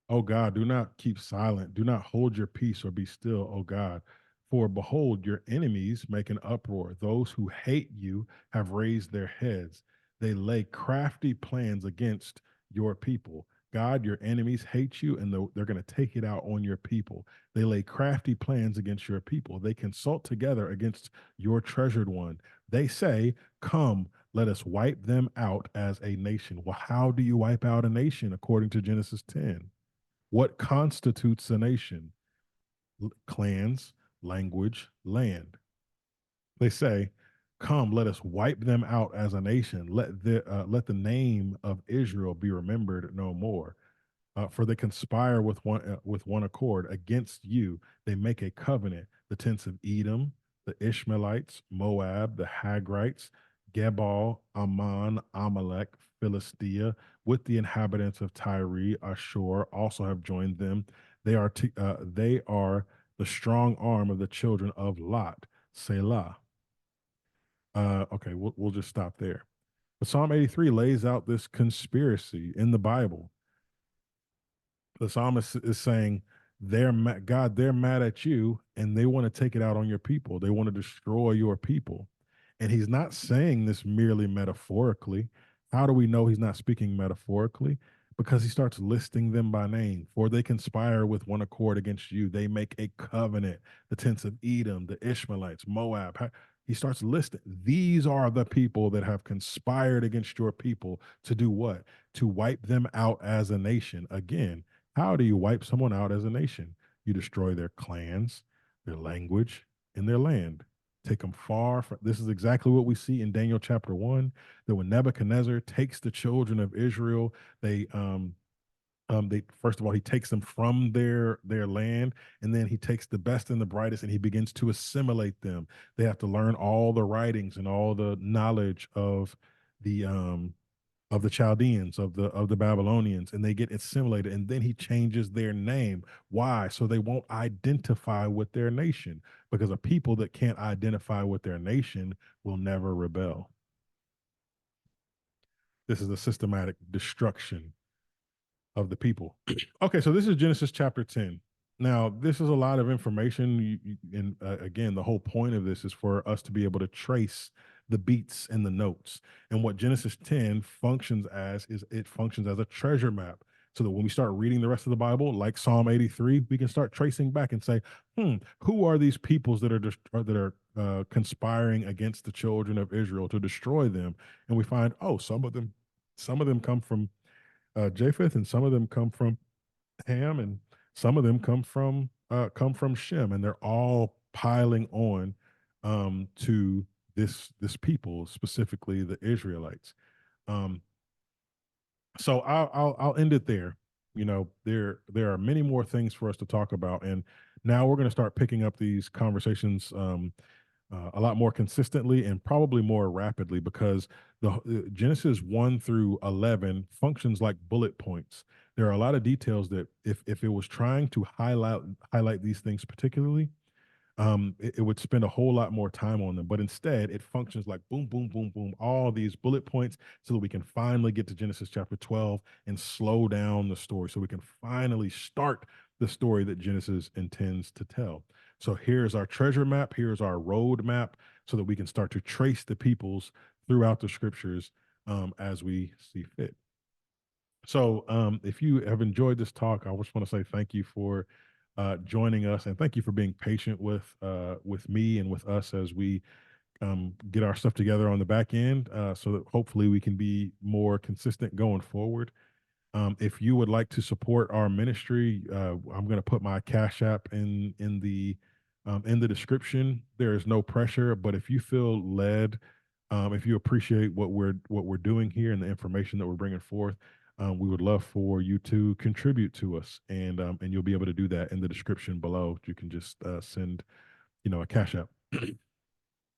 O God, do not keep silent. Do not hold your peace or be still, O God. For behold, your enemies make an uproar. Those who hate you have raised their heads. They lay crafty plans against your people. God, your enemies hate you, and they're going to take it out on your people. They lay crafty plans against your people. They consult together against your treasured one. They say, come, let us wipe them out as a nation. Well, how do you wipe out a nation according to Genesis 10? What constitutes a nation? Clans, language, land. They say, "Come, let us wipe them out as a nation. Let the name of Israel be remembered no more." For they conspire with one accord against you. They make a covenant. The tents of Edom, the Ishmaelites, Moab, the Hagrites, Gebal, Ammon, Amalek, Philistia, with the inhabitants of Tyre, Ashur, also have joined them. They are the strong arm of the children of Lot. Selah. Okay, we'll just stop there. But Psalm 83 lays out this conspiracy in the Bible. The psalmist is saying God, they're mad at you and they want to take it out on your people. They want to destroy your people. And he's not saying this merely metaphorically. How do we know he's not speaking metaphorically? Because he starts listing them by name. For they conspire with one accord against you. They make a covenant. The tents of Edom, the Ishmaelites, Moab. He starts listing. These are the people that have conspired against your people to do what? To wipe them out as a nation. Again, how do you wipe someone out as a nation? You destroy their clans, their language, and their land. Take them far from. This is exactly what we see in Daniel chapter 1. That when Nebuchadnezzar takes the children of Israel, they first of all he takes them from their land, and then he takes the best and the brightest, and he begins to assimilate them. They have to learn all the writings and all the knowledge the of the Chaldeans, of the Babylonians, and they get assimilated. And then he changes their name. Why? So they won't identify with their nation, because a people that can't identify with their nation will never rebel. This is a systematic destruction of the people. Okay, so this is Genesis chapter 10. Now, this is a lot of information. And again, the whole point of this is for us to be able to trace the beats and the notes. And what Genesis 10 functions as is it functions as a treasure map. So that when we start reading the rest of the Bible, like Psalm 83, we can start tracing back and say, who are these peoples that are conspiring against the children of Israel to destroy them? And we find, some of them come from Japheth, and some of them come from Ham, and some of them come from Shem, and they're all piling on to this people, specifically the Israelites. Um, so I'll end it there. There are many more things for us to talk about, and now we're going to start picking up these conversations a lot more consistently and probably more rapidly, because the Genesis 1 through 11 functions like bullet points. There are a lot of details that if it was trying to highlight these things particularly, it would spend a whole lot more time on them. But instead, it functions like boom, boom, boom, boom, all these bullet points, so that we can finally get to Genesis chapter 12 and slow down the story, so we can finally start the story that Genesis intends to tell. So here's our treasure map, here's our road map, so that we can start to trace the peoples throughout the scriptures as we see fit. So if you have enjoyed this talk, I just want to say thank you for joining us, and thank you for being patient with me and with us as we get our stuff together on the back end, so that hopefully we can be more consistent going forward. If you would like to support our ministry, I'm going to put my Cash App in the description. There is no pressure, but if you feel led, if you appreciate what we're doing here and the information that we're bringing forth, we would love for you to contribute to us, and you'll be able to do that in the description below. You can just send, a Cash App.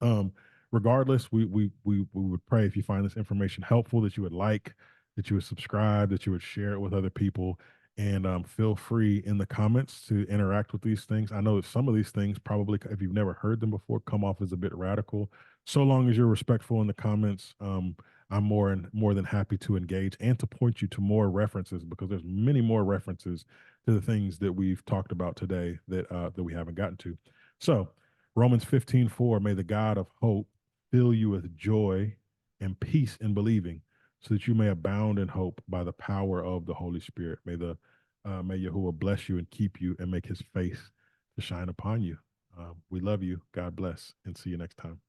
um, Regardless, we would pray, if you find this information helpful, that you would like, that you would subscribe, that you would share it with other people, and feel free in the comments to interact with these things. I know that some of these things probably, if you've never heard them before, come off as a bit radical. So long as you're respectful in the comments, I'm more than happy to engage and to point you to more references, because there's many more references to the things that we've talked about today that we haven't gotten to. So Romans 15:4, may the God of hope fill you with joy and peace in believing, so that you may abound in hope by the power of the Holy Spirit. May Yahuwah bless you and keep you, and make his face to shine upon you. We love you. God bless, and see you next time.